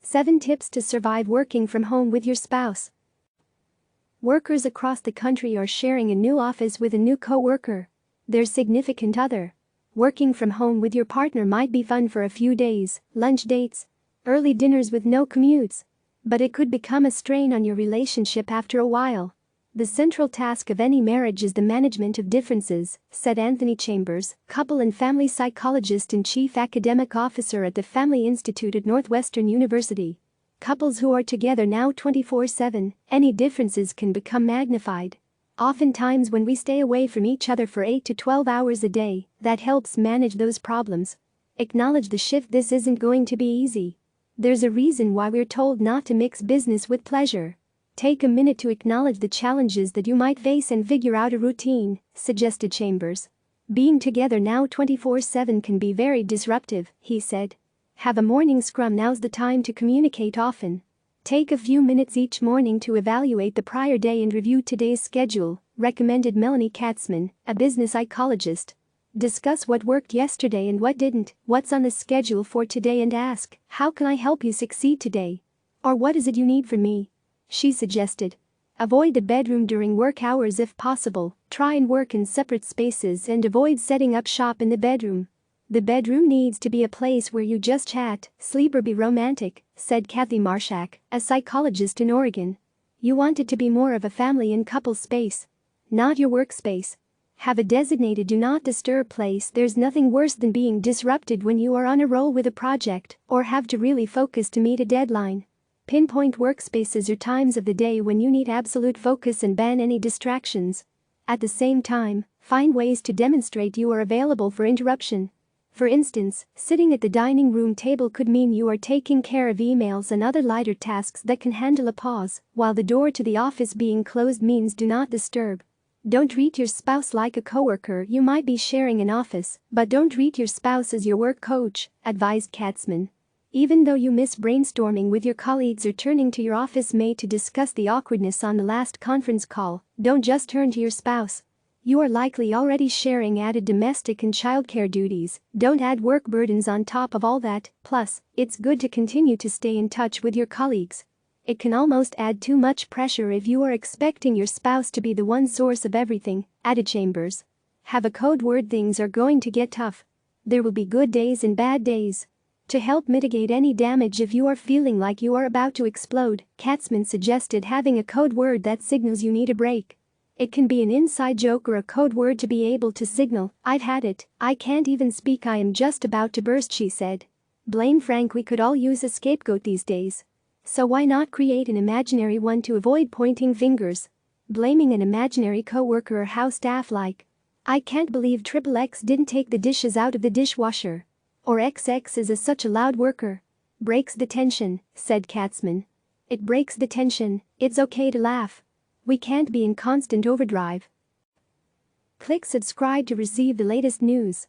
7 Tips to Survive Working from Home with Your Spouse. Workers across the country are sharing a new office with a new coworker. Their significant other. Working from home with your partner might be fun for a few days, lunch dates, early dinners with no commutes. But it could become a strain on your relationship after a while. The central task of any marriage is the management of differences, said Anthony Chambers, couple and family psychologist and chief academic officer at the Family Institute at Northwestern University. Couples who are together now 24/7, any differences can become magnified. Oftentimes when we stay away from each other for 8 to 12 hours a day, that helps manage those problems. Acknowledge the shift. This isn't going to be easy. There's a reason why we're told not to mix business with pleasure. Take a minute to acknowledge the challenges that you might face and figure out a routine, suggested Chambers. Being together now 24/7 can be very disruptive, he said. Have a morning scrum. Now's the time to communicate often. Take a few minutes each morning to evaluate the prior day and review today's schedule, recommended Melanie Katzman, a business psychologist. Discuss what worked yesterday and what didn't, what's on the schedule for today, and ask, how can I help you succeed today? Or what is it you need from me? She suggested. Avoid the bedroom during work hours if possible. Try and work in separate spaces and avoid setting up shop in the bedroom. The bedroom needs to be a place where you just chat, sleep, or be romantic, said Kathy Marshak, a psychologist in Oregon. You want it to be more of a family and couple space, not your workspace. Have a designated do not disturb place. There's nothing worse than being disrupted when you are on a roll with a project or have to really focus to meet a deadline. Pinpoint workspaces or times of the day when you need absolute focus and ban any distractions. At the same time, find ways to demonstrate you are available for interruption. For instance, sitting at the dining room table could mean you are taking care of emails and other lighter tasks that can handle a pause, while the door to the office being closed means do not disturb. Don't treat your spouse like a coworker. You might be sharing an office, but don't treat your spouse as your work coach, advised Katzman. Even though you miss brainstorming with your colleagues or turning to your office mate to discuss the awkwardness on the last conference call, don't just turn to your spouse. You are likely already sharing added domestic and childcare duties. Don't add work burdens on top of all that. Plus, it's good to continue to stay in touch with your colleagues. It can almost add too much pressure if you are expecting your spouse to be the one source of everything, added Chambers. Have a code word. Things are going to get tough. There will be good days and bad days. To help mitigate any damage if you are feeling like you are about to explode, Katzman suggested having a code word that signals you need a break. It can be an inside joke or a code word to be able to signal, I've had it, I can't even speak, I am just about to burst, she said. Blame Frank. We could all use a scapegoat these days. So why not create an imaginary one to avoid pointing fingers? Blaming an imaginary coworker or house staff like, I can't believe XXX didn't take the dishes out of the dishwasher. Or XX is such a loud worker. Breaks the tension, said Katzman. It breaks the tension. It's okay to laugh. We can't be in constant overdrive. Click subscribe to receive the latest news.